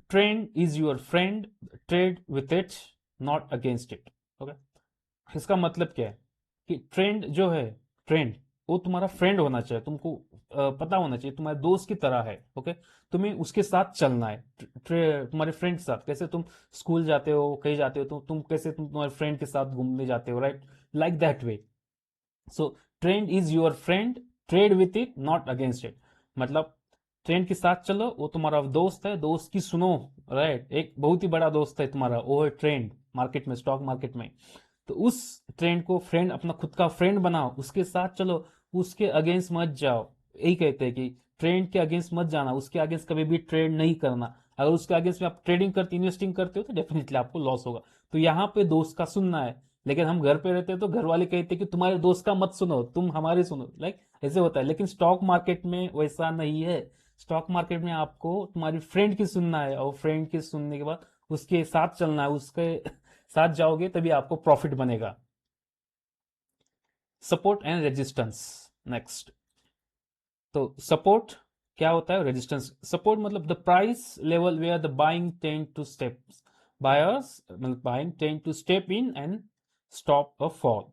trend is your friend, trade with it, not against it. Okay, इसका मतलब क्या है कि ट्रेंड जो है, ट्रेंड वो तुम्हारा फ्रेंड होना चाहिए, तुमको पता होना चाहिए तुम्हारे दोस्त की तरह है। ओके, तुम्हें उसके साथ चलना है, तुम्हारे फ्रेंड के साथ, कैसे तुम स्कूल जाते हो, कहीं जाते हो तो तुम कैसे तुम तुम्हारे फ्रेंड के साथ घूमने जाते हो, right, like that way. So trend is your friend, trade with it, not against it. मतलब ट्रेंड के साथ चलो, वो तुम्हारा दोस्त है, दोस्त की सुनो, राइट। एक बहुत ही बड़ा दोस्त है तुम्हारा, वो है ट्रेंड मार्केट में, स्टॉक मार्केट में। तो उस ट्रेंड को फ्रेंड, अपना खुद का फ्रेंड बनाओ, उसके साथ चलो, उसके अगेंस्ट मत जाओ। यही कहते हैं कि ट्रेंड के अगेंस्ट मत जाना, उसके अगेंस्ट कभी भी ट्रेड नहीं करना। अगर उसके अगेंस्ट में आप ट्रेडिंग करते, इन्वेस्टिंग करते हो तो डेफिनेटली आपको लॉस होगा। तो यहाँ पे दोस्त का सुनना है, लेकिन हम घर पे रहते हैं तो घर वाले कहते हैं कि तुम्हारे दोस्त का मत सुनो, तुम हमारे सुनो, लाइक ऐसे होता है। लेकिन स्टॉक मार्केट में वैसा नहीं है। स्टॉक मार्केट में आपको तुम्हारी फ्रेंड की सुनना है, और फ्रेंड की सुनने के बाद उसके साथ चलना है, उसके साथ जाओगे तभी आपको प्रॉफिट बनेगा। Support and resistance, next. तो सपोर्ट क्या होता है, रेजिस्टेंस। सपोर्ट मतलब the price level where the buying tend to step, buyers मतलब buying tend to step in and stop a fall.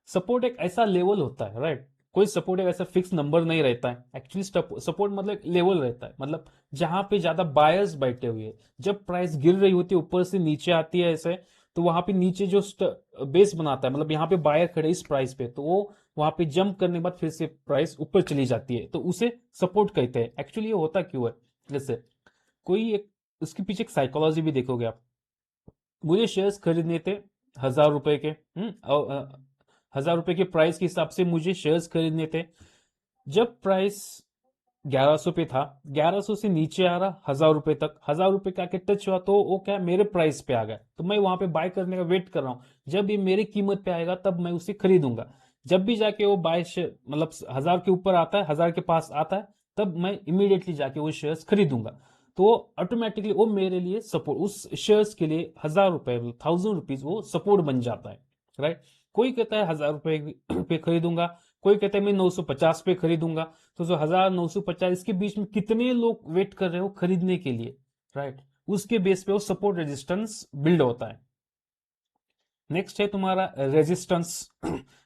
Support एक ऐसा लेवल होता है, राइट। कोई सपोर्ट एक ऐसा फिक्स नंबर नहीं रहता है एक्चुअली। सपोर्ट मतलब एक लेवल रहता है, मतलब जहां पे ज्यादा बायर्स बैठे हुए हैं, जब प्राइस गिर रही होती है, ऊपर से नीचे आती है ऐसे, तो वहां पे नीचे जो बेस बनाता है, मतलब यहाँ पे बायर खड़े इस प्राइस पे, तो वो वहां पे जंप करने के बाद फिर से प्राइस ऊपर चली जाती है, तो उसे सपोर्ट कहते हैं। एक्चुअली ये होता क्यों है, जैसे कोई एक, उसके पीछे एक साइकोलॉजी भी देखोगे आप। मुझे शेयर्स खरीदने थे 1000 रुपए के, 1000 रुपए के प्राइस के हिसाब से मुझे शेयर्स खरीदने थे। जब प्राइस 1100 पे था, 1100 से नीचे आ रहा 1000 रुपए तक, 1000 रुपए का के टच हुआ, तो वो क्या मेरे प्राइस पे आ गया, तो मैं वहां पे बाय करने का वेट कर रहा हूँ। जब ये मेरी कीमत पे आएगा तब मैं उसे खरीदूंगा। जब भी जाके वो बाय मतलब 1000 के ऊपर आता है, 1000 के पास आता है, तब मैं इमीडिएटली जाके वो शेयर्स खरीदूंगा, तो ऑटोमेटिकली वो मेरे लिए सपोर्ट, उस शेयर्स के लिए 1000 रुपए, 1000 रुपीज वो सपोर्ट बन जाता है, राइट। कोई कहता है 1000 रुपए पे खरीदूंगा, कोई कहता है मैं 950 पे खरीदूंगा। तो जो 1000 950 इसके बीच में कितने लोग वेट कर रहे हो खरीदने के लिए, राइट, उसके बेस पे वो सपोर्ट रेजिस्टेंस बिल्ड होता है। नेक्स्ट है तुम्हारा रेजिस्टेंस।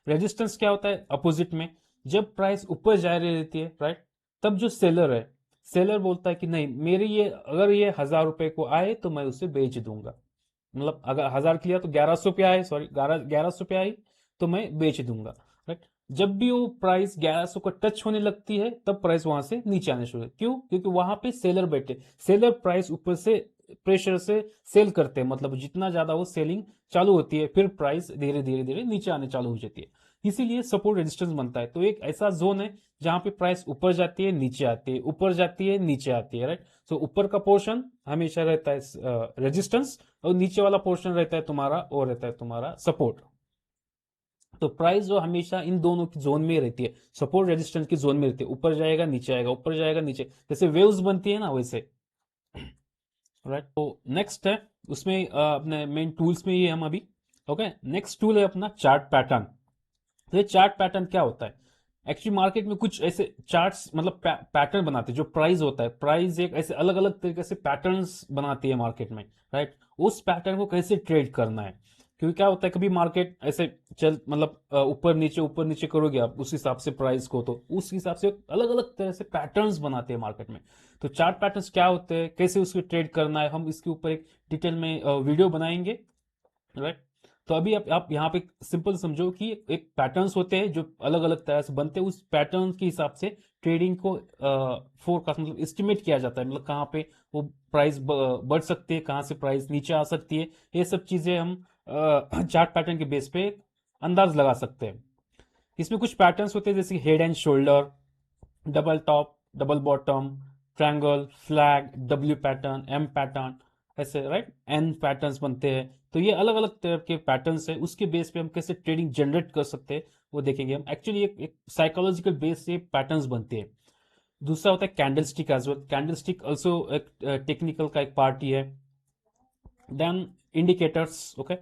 रेजिस्टेंस क्या होता है अपोजिट में, जब प्राइस ऊपर जा रही रहती है, राइट, तब जो सेलर है, सेलर बोलता है कि नहीं, मेरी ये अगर ये 1000 रुपए को आए तो मैं उसे बेच दूंगा, मतलब अगर 1000 के लिया तो 1100 पे आए, सॉरी 1100 पे आई तो मैं बेच दूंगा, राइट। जब भी वो प्राइस 1100 को टच होने लगती है तब प्राइस वहां से नीचे आने शुरू, क्यों, क्योंकि वहां पे सेलर बैठे, सेलर प्राइस ऊपर से प्रेशर से सेल करते हैं, मतलब जितना ज्यादा वो सेलिंग चालू होती है फिर प्राइस धीरे धीरे धीरे नीचे आने चालू हो जाती है, इसीलिए सपोर्ट रेजिस्टेंस बनता है। तो एक ऐसा जोन है जहां पे प्राइस ऊपर जाती है नीचे आती है, ऊपर जाती है नीचे आती है, राइट। सो ऊपर का पोर्शन हमेशा रहता है रेजिस्टेंस, और नीचे वाला पोर्शन रहता है तुम्हारा, और रहता है तुम्हारा सपोर्ट। तो प्राइस जो हमेशा इन दोनों की जोन में रहती है, सपोर्ट रेजिस्टेंस की जोन में रहती है, ऊपर जाएगा नीचे आएगा, ऊपर जाएगा नीचे, जैसे वेव्स बनती है ना वैसे, राइट। तो नेक्स्ट है उसमें अपने मेन टूल्स में ये हम अभी, ओके। नेक्स्ट टूल है अपना चार्ट पैटर्न। तो ये चार्ट पैटर्न क्या होता है, एक्चुअली मार्केट में कुछ ऐसे चार्ट्स, मतलब पैटर्न बनाते हैं, जो प्राइस होता है, प्राइस एक ऐसे अलग अलग तरीके से पैटर्न्स बनाती है मार्केट में, राइट। उस पैटर्न को कैसे ट्रेड करना है, क्योंकि क्या होता है कभी मार्केट ऐसे चल, मतलब ऊपर नीचे करोगे आप उस हिसाब से प्राइस को, तो उस हिसाब से अलग अलग तरह से पैटर्न्स बनाते हैं मार्केट में। तो चार्ट पैटर्न्स क्या होते हैं, कैसे उसकी ट्रेड करना है, हम इसके ऊपर एक डिटेल में वीडियो बनाएंगे, राइट। तो अभी आप यहाँ पे सिंपल समझो कि एक पैटर्न्स होते हैं जो अलग अलग तरह से बनते हैं, उस पैटर्न के हिसाब से ट्रेडिंग को फोरकास्ट, मतलब एस्टिमेट किया जाता है, मतलब कहाँ पे वो प्राइस बढ़ सकती है, कहाँ से प्राइस नीचे आ सकती है, ये सब चीजें हम चार्ट पैटर्न के बेस पे अंदाज लगा सकते हैं। इसमें कुछ पैटर्न्स होते हैं जैसे head and shoulder, double top, double bottom, triangle, flag, W pattern, M pattern, ऐसे, राइट, एन पैटर्न्स बनते हैं। तो ये अलग अलग तरह के पैटर्न्स है, उसके बेस पे हम कैसे ट्रेडिंग जनरेट कर सकते हैं वो देखेंगे हम। एक्चुअली एक साइकोलॉजिकल बेस से पैटर्न्स बनते हैं। दूसरा होता है candle stick as well, candle stick also एक टेक्निकल का एक पार्ट ही है। Then indicators, okay.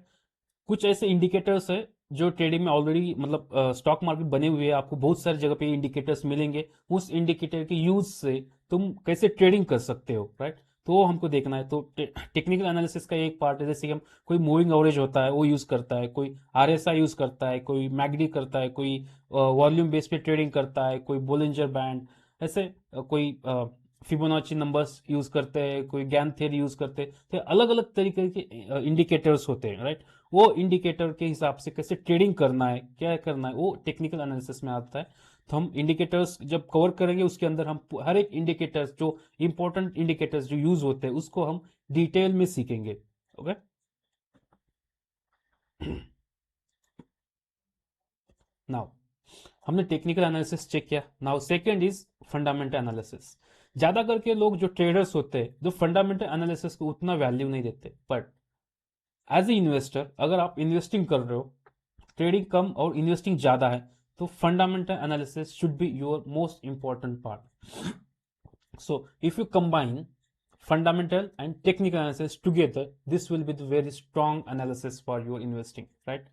कुछ ऐसे इंडिकेटर्स है जो ट्रेडिंग में ऑलरेडी, मतलब स्टॉक मार्केट बने हुए हैं, आपको बहुत सारी जगह पे इंडिकेटर्स मिलेंगे, उस इंडिकेटर के यूज से तुम कैसे ट्रेडिंग कर सकते हो, राइट। तो वो हमको देखना है। तो टेक्निकल एनालिसिस का एक पार्ट है, जैसे कि हम कोई मूविंग एवरेज होता है वो यूज करता है, कोई आरएसआई यूज करता है, कोई मैगडी करता है, कोई वॉल्यूम बेस पे ट्रेडिंग करता है, कोई बोलिंजर बैंड, ऐसे कोई फिबोनाची नंबर्स यूज करते हैं, कोई गैन थ्योरी यूज करते हैं। तो अलग अलग तरीके के इंडिकेटर्स होते हैं, राइट। वो इंडिकेटर के हिसाब से कैसे ट्रेडिंग करना है, क्या करना है, वो टेक्निकल एनालिसिस में आता है। तो हम इंडिकेटर्स जब कवर करेंगे उसके अंदर हम हर एक इंडिकेटर्स, जो इंपॉर्टेंट इंडिकेटर्स जो यूज होते हैं उसको हम डिटेल में सीखेंगे, ओके। नाउ हमने टेक्निकल एनालिसिस चेक किया, now second is fundamental analysis. ज्यादा करके लोग जो ट्रेडर्स होते हैं जो फंडामेंटल एनालिसिस को उतना वैल्यू नहीं देते, बट एज ए इन्वेस्टर अगर आप इन्वेस्टिंग कर रहे हो, ट्रेडिंग कम और इन्वेस्टिंग ज्यादा है, तो fundamental analysis should be your most important part. So if you combine fundamental and technical analysis together, this will be the very strong analysis for your investing, right।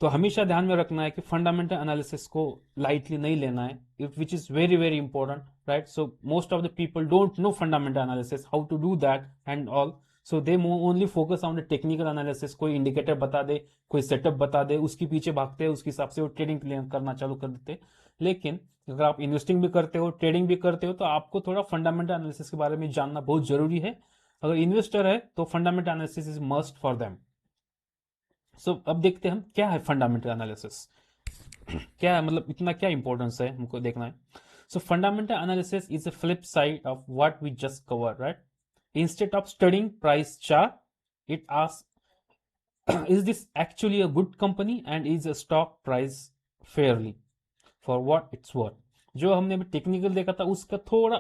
तो हमेशा ध्यान में रखना है कि फंडामेंटल एनालिसिस को लाइटली नहीं लेना है, if which is very very important, right. So most of the people don't know fundamental analysis, how to do that and all. So they only focus on the technical analysis, कोई indicator बता दे, कोई setup बता दे, उसके पीछे भागते हैं, उसके हिसाब से वो ट्रेडिंग करना चालू कर देते हैं। लेकिन अगर आप इन्वेस्टिंग भी करते हो, ट्रेडिंग भी करते हो, तो आपको थोड़ा फंडामेंटल एनालिसिस के बारे में जानना बहुत जरूरी है। अगर इन्वेस्टर है तो fundamental analysis is must for them. So अब देखते हैं हम क्या है फंडामेंटल एनालिसिस, क्या है, मतलब इतना क्या इंपॉर्टेंस है हमको देखना है। So fundamental analysis is a flip side of what we just cover, right. Instead of studying price chart, it ask is this actually a good company and is a stock price fairly for what it's worth. जो हमने अभी technical देखा था उसका थोड़ा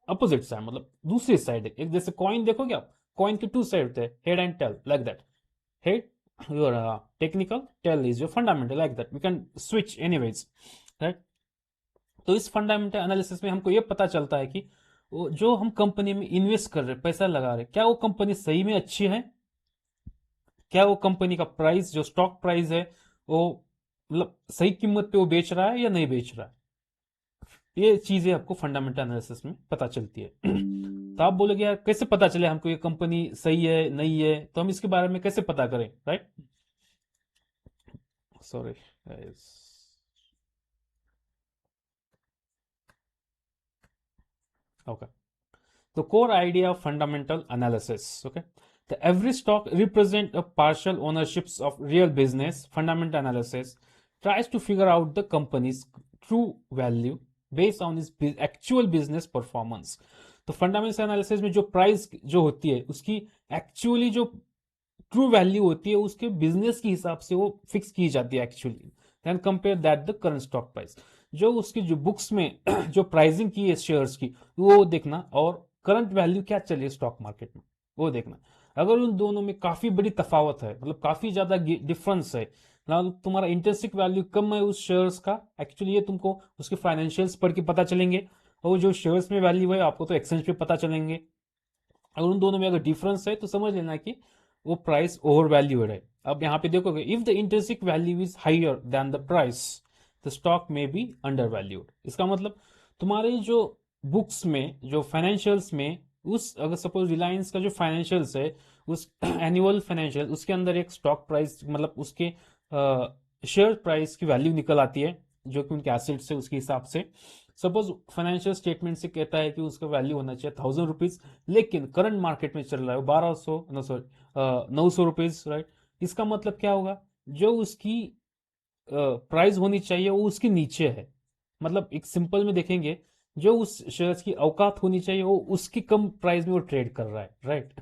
opposite side, मतलब दूसरी side है। एक जैसे कॉइन देखोगे आप, कॉइन के टू साइड होते हैं, head and tail, like that. Head your technical, tail is your fundamental, like that we can switch anyways, right। तो इस फंडामेंटल एनालिसिस में हमको ये पता चलता है कि जो हम कंपनी में इन्वेस्ट कर रहे हैं, पैसा लगा रहे हैं, क्या वो कंपनी सही में अच्छी है, क्या वो कंपनी का प्राइस जो स्टॉक प्राइस है वो मतलब सही कीमत पे वो बेच रहा है या नहीं बेच रहा है। ये चीजें आपको फंडामेंटल एनालिसिस में पता चलती है। तो आप बोलोगे यार कैसे पता चले हमको ये कंपनी सही है नहीं है, तो हम इसके बारे में कैसे पता करें, right. Sorry, okay. The core idea of fundamental analysis. Okay, the every stock represent a partial ownerships of real business. Fundamental analysis tries to figure out the company's true value based on its actual business performance. तो fundamental analysis में जो price जो होती है उसकी actually जो true value होती है उसके बिजनेस के हिसाब से वो फिक्स की जाती है actually, then compare that the current stock price. जो उसकी जो बुक्स में जो प्राइसिंग की है शेयर्स की वो देखना, और करंट वैल्यू क्या चल रही है स्टॉक मार्केट में वो देखना। अगर उन दोनों में काफी बड़ी तफावत है, मतलब काफी ज्यादा डिफरेंस है ना, तुम्हारा इंटरेंसिक वैल्यू कम है उस शेयर्स का, एक्चुअली ये तुमको उसके फाइनेंशियल्स पढ़ के पता चलेंगे, और जो शेयर्स में वैल्यू है आपको तो एक्सचेंज पे पता चलेंगे। अगर उन दोनों में अगर डिफरेंस है तो समझ लेना कि वो प्राइस ओवर वैल्यूड है। अब यहाँ पे देखोगे if the intrinsic value is higher than the price the stock may be undervalued. इसका मतलब तुम्हारे जो बुक्स में जो फाइनेंशियल्स में उस अगर सपोज रिलायंस का जो फाइनेंशियल्स है उस एनुअल फाइनेंशियल उसके अंदर एक स्टॉक प्राइस मतलब उसके शेयर प्राइस की वैल्यू निकल आती है जो कि उनके एसेट्स है उसके हिसाब से। सपोज फाइनेंशियल स्टेटमेंट से कहता है कि उसका वैल्यू होना चाहिए 1000 रुपीज, लेकिन करंट मार्केट में चल रहा है 1200 नो सॉरी 900 रुपीज, राइट। इसका मतलब क्या होगा, जो उसकी प्राइस होनी चाहिए वो उसके नीचे है। मतलब एक सिंपल में देखेंगे, जो उस शेयर्स की औकात होनी चाहिए वो उसकी कम प्राइस में वो ट्रेड कर रहा है, राइट।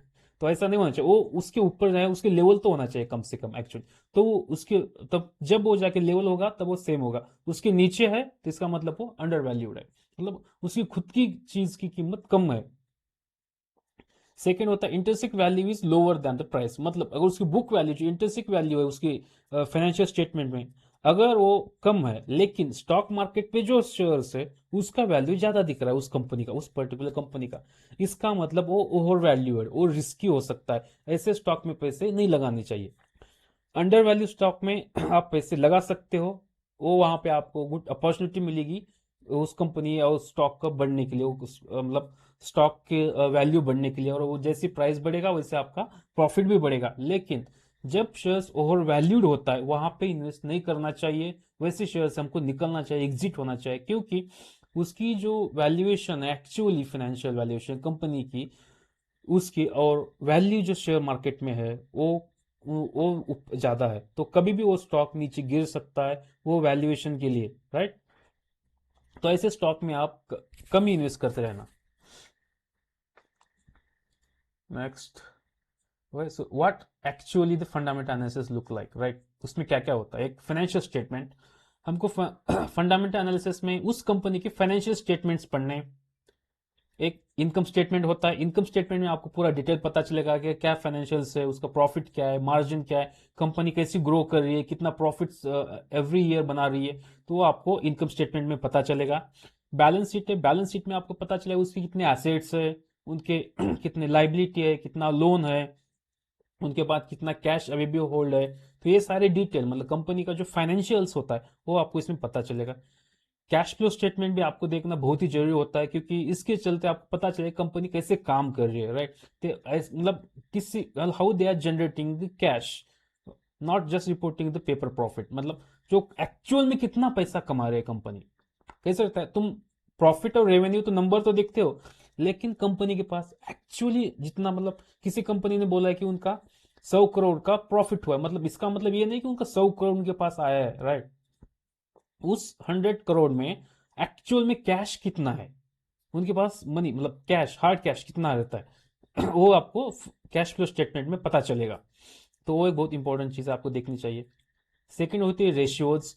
तो ऐसा नहीं होना चाहिए, वो उसके ऊपर जाए, उसके लेवल तो होना चाहिए कम से कम एक्चुअली। तो वो उसके तब जब वो जाके लेवल होगा तब वो सेम होगा, उसके नीचे है तो इसका मतलब वो अंडर वैल्यूड है, मतलब उसकी खुद की चीज की कीमत कम है। सेकेंड होता है intrinsic value is lower than the price, मतलब अगर उसकी बुक वैल्यू जो इंटरेंसिक वैल्यू है उसकी फाइनेंशियल स्टेटमेंट में अगर वो कम है, लेकिन स्टॉक मार्केट पे जो शेयर्स है उसका वैल्यू ज्यादा दिख रहा है उस कंपनी का, उस पर्टिकुलर कंपनी का, इसका मतलब वो ओवर वैल्यू है, वो रिस्की हो सकता है, ऐसे स्टॉक में पैसे नहीं लगाने चाहिए। अंडर वैल्यू स्टॉक में आप पैसे लगा सकते हो, वो वहां पे आपको गुड अपॉर्चुनिटी मिलेगी उस कंपनी या उस स्टॉक का बढ़ने के लिए, मतलब स्टॉक के वैल्यू बढ़ने के लिए, और वो जैसी प्राइस बढ़ेगा वैसे आपका प्रॉफिट भी बढ़ेगा। लेकिन जब शेयर्स ओवर वैल्यूड होता है वहां पे इन्वेस्ट नहीं करना चाहिए, वैसे शेयर से हमको निकलना चाहिए, एग्जिट होना चाहिए, क्योंकि उसकी जो वैल्यूएशन है एक्चुअली फाइनेंशियल वैल्यूएशन कंपनी की उसकी और वैल्यू जो शेयर मार्केट में है वो ज्यादा है, तो कभी भी वो स्टॉक नीचे गिर सकता है वो वैल्यूएशन के लिए, राइट। तो ऐसे स्टॉक में आप कम ही इन्वेस्ट करते रहना। Next, so what actually the fundamental analysis look like, right. उसमें क्या क्या होता है, एक फाइनेंशियल स्टेटमेंट हमको फंडामेंटल एनालिसिस में उस कंपनी के फाइनेंशियल स्टेटमेंट्स पढ़ने। एक इनकम स्टेटमेंट होता है, इनकम स्टेटमेंट में आपको पूरा डिटेल पता चलेगा कि क्या फाइनेंशियल्स है, उसका प्रॉफिट क्या है, मार्जिन क्या है, कंपनी कैसी ग्रो कर रही है, कितना प्रॉफिट्स एवरी ईयर बना रही है, तो वो आपको इनकम स्टेटमेंट में पता चलेगा। बैलेंस शीट है, बैलेंस शीट में आपको पता चलेगा उसके कितने एसेट्स है, उनके कितने लाइबिलिटी है, कितना लोन है, उनके पास कितना कैश अभी भी होल्ड है। तो ये सारे डिटेल मतलब कंपनी का जो फाइनेंशियल्स होता है वो आपको इसमें पता चलेगा। कैश फ्लो स्टेटमेंट भी आपको देखना बहुत ही जरूरी होता है, क्योंकि इसके चलते आपको पता चले कंपनी कैसे काम कर रही है, राइट। मतलब किसी how they are generating the cash, not just reporting the paper profit, मतलब जो एक्चुअल में कितना पैसा कमा रही है कंपनी। कैसे होता है, तुम प्रॉफिट और रेवेन्यू तो नंबर तो देखते हो, लेकिन कंपनी के पास एक्चुअली जितना, मतलब किसी कंपनी ने बोला है कि उनका 100 करोड़ का प्रॉफिट हुआ है, मतलब इसका मतलब ये नहीं कि उनका 100 करोड़ उनके पास आया है, राइट। उस 100 करोड़ में एक्चुअल में कैश कितना है उनके पास, मनी मतलब कैश, हार्ड कैश कितना रहता है वो आपको कैश फ्लो स्टेटमेंट में पता चलेगा। तो वो एक बहुत इंपॉर्टेंट चीज आपको देखनी चाहिए। सेकंड होती है ratios,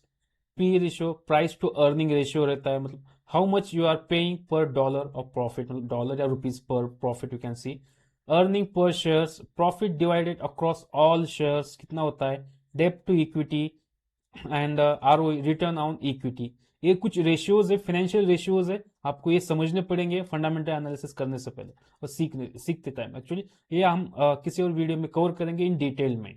P ratio, price to earning ratio रहता है, मतलब how much you are paying per dollar of profit, मतलब डॉलर या rupees per profit you can see. Earning per shares, profit divided across all shares कितना होता है, डेब्ट to equity and are return on equity. ये कुछ ratios है, financial ratios है, आपको ये समझने पड़ेंगे फंडामेंटल एनालिसिस करने से पहले और सीखते टाइम। एक्चुअली ये हम किसी और वीडियो में कवर करेंगे इन डिटेल में।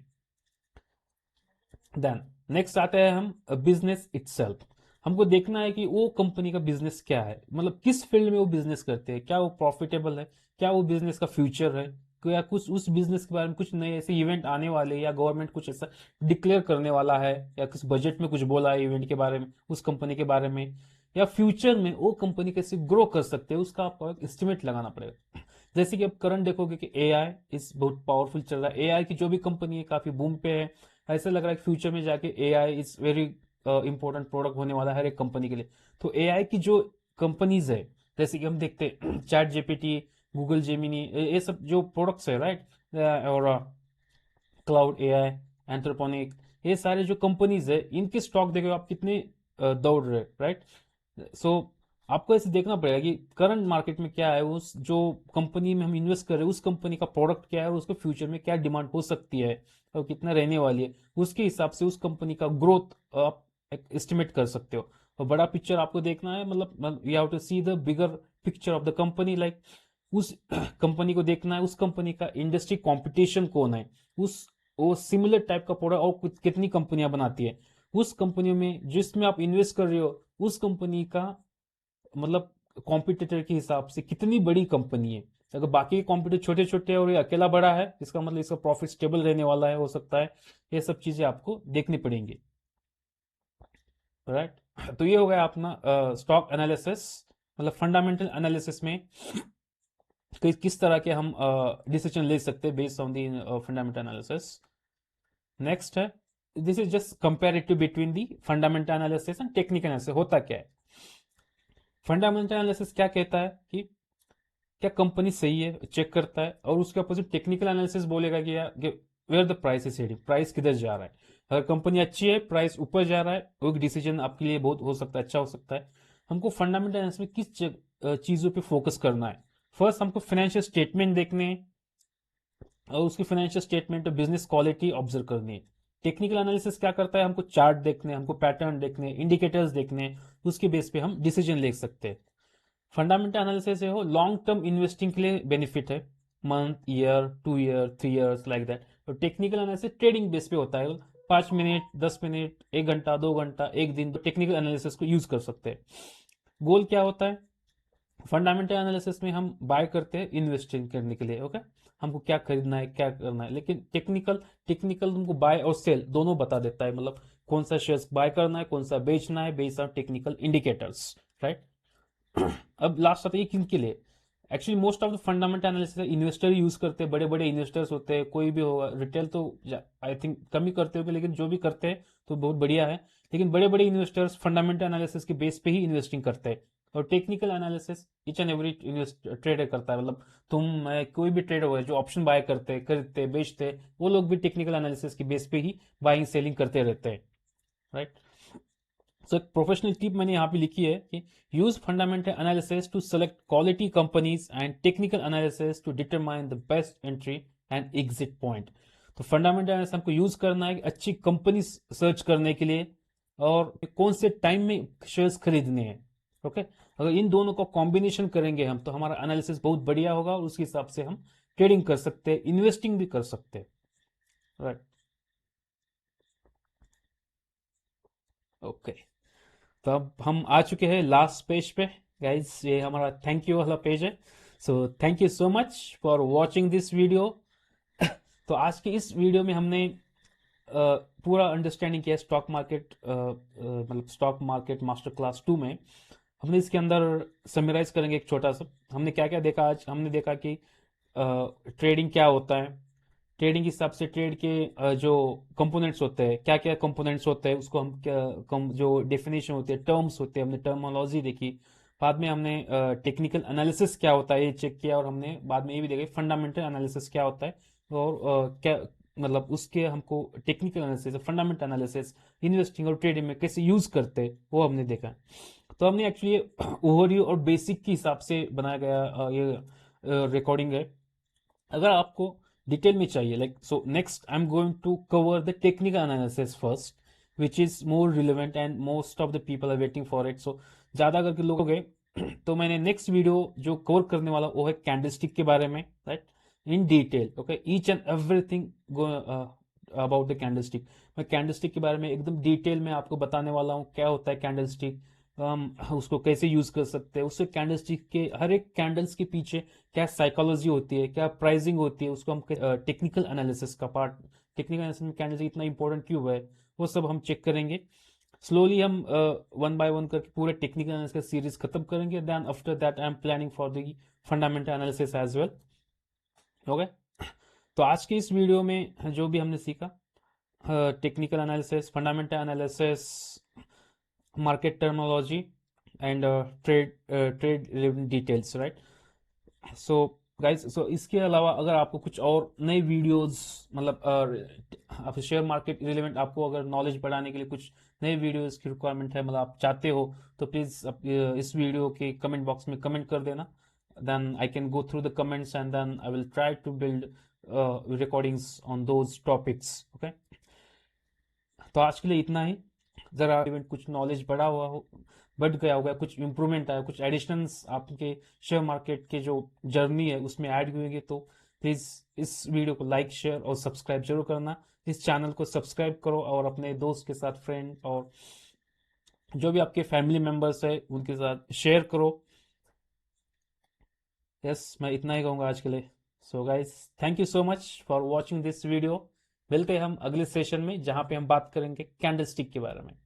देन नेक्स्ट आता है हम बिजनेस इटसेल्फ। हमको देखना है कि वो कंपनी का बिजनेस क्या है, मतलब किस फील्ड में वो बिजनेस करते हैं, क्या वो प्रॉफिटेबल है, क्या वो बिजनेस का फ्यूचर है, क्या कुछ उस बिजनेस के बारे में कुछ नए ऐसे इवेंट आने वाले, या गवर्नमेंट कुछ ऐसा डिक्लेयर करने वाला है, या किस बजट में कुछ बोला है इवेंट के बारे में, उस कंपनी के बारे में, या फ्यूचर में वो कंपनी कैसे ग्रो कर सकते हैं, उसका आपको एक एस्टिमेट लगाना पड़ेगा। जैसे कि अब करंट देखोगे कि एआई इस बहुत पावरफुल चल रहा है, एआई की जो भी कंपनी है काफी बूम पे है। ऐसा लग रहा है कि फ्यूचर में जाके AI is very important product होने वाला है हर एक कंपनी के लिए। तो एआई की जो कंपनीज है, जैसे कि हम देखते हैं चैट जीपीटी, गूगल जेमिनी, ये सब जो प्रोडक्ट्स है, राइट, और क्लाउड एआई, एंथ्रोपोनिक, ये सारे जो कंपनीज है इनके स्टॉक देखो आप कितने दौड़ रहे, राइट। सो आपको ऐसे देखना पड़ेगा कि करंट मार्केट में क्या है, उस जो कंपनी में हम इन्वेस्ट कर रहे हैं उस कंपनी का प्रोडक्ट क्या है, और उसके फ्यूचर में क्या डिमांड हो सकती है और कितना रहने वाली है, उसके हिसाब से उस कंपनी का ग्रोथ आप एस्टिमेट कर सकते हो। और बड़ा पिक्चर आपको देखना है, मतलब you have to see the bigger picture of the company, like उस कंपनी को देखना है, उस कंपनी का इंडस्ट्री कंपटीशन कौन है, उस वो सिमिलर टाइप का प्रोडक्ट और कितनी कंपनियां बनाती है, उस कंपनियों में जिसमें आप इन्वेस्ट कर रहे हो उस कंपनी का मतलब कॉम्पिटिटर के हिसाब से कितनी बड़ी कंपनी है। अगर बाकी के कॉम्पिटिटर छोटे छोटे हैं और ये अकेला बड़ा है, इसका मतलब इसका प्रॉफिट स्टेबल रहने वाला है, हो सकता है। ये सब चीजें आपको देखनी पड़ेंगी, राइट। तो ये हो गया अपना स्टॉक एनालिसिस, मतलब फंडामेंटल एनालिसिस में किस तरह के हम डिसीजन ले सकते हैं based on the fundamental analysis. Next है, this is just comparative between the fundamental analysis and technical analysis. होता क्या है, फंडामेंटल एनालिसिस क्या कहता है कि क्या कंपनी सही है चेक करता है, और उसके अपोजिट टेक्निकल एनालिसिस बोलेगा कि यार where the price is heading, price किधर जा रहा है। अगर कंपनी अच्छी है, प्राइस ऊपर जा रहा है, वो एक डिसीजन आपके लिए बहुत हो सकता है, अच्छा हो सकता है। हमको फंडामेंटल एनालिसिस में किस चीजों पे फोकस करना है। फर्स्ट हमको फाइनेंशियल स्टेटमेंट देखने हैं, और उसकी फाइनेंशियल स्टेटमेंट और बिजनेस क्वालिटी ऑब्जर्व करनी है। टेक्निकल एनालिसिस क्या करता है, हमको चार्ट देखने, हमको पैटर्न देखने, इंडिकेटर्स देखने, उसके बेस पे हम डिसीजन ले सकते हैं। फंडामेंटल एनालिसिस हो लॉन्ग टर्म इन्वेस्टिंग के लिए बेनिफिट है, month, year, 2 year, 3 years like that. और टेक्निकल एनालिसिस ट्रेडिंग बेस पे होता है, 5 मिनट, 10 मिनट, 1 घंटा, 2 घंटा, एक दिन, तो टेक्निकल एनालिसिस को यूज कर सकते हैं। गोल क्या होता है, फंडामेंटल एनालिसिस में हम बाय करते हैं इन्वेस्टिंग करने के लिए, ओके, हमको क्या खरीदना है, क्या करना है। लेकिन टेक्निकल टेक्निकल तुमको बाय और सेल दोनों बता देता है, मतलब कौन सा शेयर्स बाय करना है, कौन सा बेचना है, based on technical indicators, right. अब लास्ट आता है किन के लिए, actually most of the fundamental analysis investor use करते हैं, बड़े बड़े इन्वेस्टर्स होते हैं, कोई भी होगा, रिटेल तो आई थिंक कम ही करते होंगे, लेकिन जो भी करते हैं तो बहुत बढ़िया है। लेकिन बड़े बड़े इन्वेस्टर्स फंडामेंटल एनालिसिस के बेस पे ही इन्वेस्टिंग करते हैं। और technical analysis each and every trader करता है, मतलब तुम कोई भी ट्रेडर हो जो ऑप्शन बाय करते हैं, खरीदते हैं, बेचते हैं, वो लोग भी टेक्निकल एनालिसिस के बेस पे ही बाइंग सेलिंग करते रहते हैं, राइट। सो एक प्रोफेशनल टिप मैंने यहाँ पे लिखी है कि use fundamental analysis to select quality companies and technical analysis to determine the best entry and exit point. तो फंडामेंटल एनालिसिस हमको यूज करना है अच्छी कंपनी सर्च करने के लिए, और कौन से टाइम में शेयर्स खरीदने हैं, ओके। अगर इन दोनों का कॉम्बिनेशन करेंगे हम, तो हमारा एनालिसिस बहुत बढ़िया होगा, और उसके हिसाब से हम ट्रेडिंग कर सकते हैं, इन्वेस्टिंग भी कर सकते हैं, राइट। ओके, तो अब हम आ चुके हैं लास्ट पेज पे, गाइज, ये हमारा थैंक यू वाला पेज है। So thank you so much for watching this video. तो आज की इस वीडियो में हमने पूरा अंडरस्टैंडिंग किया स्टॉक मार्केट, मतलब स्टॉक मार्केट मास्टर क्लास 2 में हमने इसके अंदर समराइज करेंगे एक छोटा सा, हमने क्या क्या देखा। आज हमने देखा कि ट्रेडिंग क्या होता है, ट्रेडिंग के हिसाब से ट्रेड के जो कंपोनेंट्स होते हैं, क्या क्या कंपोनेंट्स होते हैं, उसको हम जो डेफिनेशन होते हैं, टर्म्स होते हैं, हमने टर्मोलॉजी देखी। बाद में हमने टेक्निकल एनालिसिस क्या होता है ये चेक किया, और हमने बाद में ये भी देखा फंडामेंटल एनालिसिस क्या होता है, और क्या मतलब उसके हमको technical analysis, fundamental analysis investing और ट्रेडिंग में कैसे यूज करते हैं वो हमने देखा। तो हमने एक्चुअली ओवरव्यू और बेसिक के हिसाब से बनाया गया ये रिकॉर्डिंग है। अगर आपको डिटेल में चाहिए, like, so next I am going to cover the technical analysis first, which is more relevant and most of the people are waiting for it. So ज़्यादा करके लोग हो गए तो मैंने नेक्स्ट वीडियो जो कवर करने वाला वो है कैंडलस्टिक के बारे में, right, in detail. Okay, each and everything about the candlestick. मैं कैंडलस्टिक के बारे में एकदम डिटेल में आपको बताने वाला हूँ, क्या होता है कैंडलस्टिक, हम उसको कैसे यूज कर सकते हैं, उससे कैंडलस्टिक के हर एक कैंडल्स के पीछे क्या साइकोलॉजी होती है, क्या प्राइसिंग होती है, उसको हम टेक्निकल एनालिसिस का पार्ट, टेक्निकल एनालिसिस में कैंडलस्टिक इतना इंपॉर्टेंट क्यों है, वो सब हम चेक करेंगे। स्लोली हम वन बाय वन करके पूरे टेक्निकल एनालिसिस का सीरीज खत्म करेंगे। Then after that I am planning for the fundamental analysis as well. Okay, तो आज के इस वीडियो में जो भी हमने सीखा, technical analysis, fundamental analysis, market terminology and trade details, right. So guys, so इसके अलावा अगर आपको कुछ और नए वीडियोस, मतलब आप शेयर मार्केट रिलेवेंट, आपको अगर नॉलेज बढ़ाने के लिए कुछ नए वीडियोस की रिक्वायरमेंट है, मतलब आप चाहते हो, तो प्लीज़ इस वीडियो के कमेंट बॉक्स में कमेंट कर देना। Then I can go through the comments and then I will try to build recordings on those topics. Okay, तो आज के लिए इतना ही। ज़रा इवेंट कुछ नॉलेज बढ़ गया होगा, कुछ इम्प्रूवमेंट आया, कुछ एडिशंस आपके शेयर मार्केट के जो जर्नी है उसमें ऐड हुएंगे, तो प्लीज़ इस वीडियो को लाइक, शेयर और सब्सक्राइब जरूर करना। इस चैनल को सब्सक्राइब करो और अपने दोस्त के साथ, फ्रेंड और जो भी आपके फैमिली मेम्बर्स है उनके साथ शेयर करो। यस, मैं इतना ही कहूँगा आज के लिए। So guys, thank you so much for watching this video. मिलते हैं हम अगले सेशन में, जहाँ पे हम बात करेंगे कैंडलस्टिक के बारे में।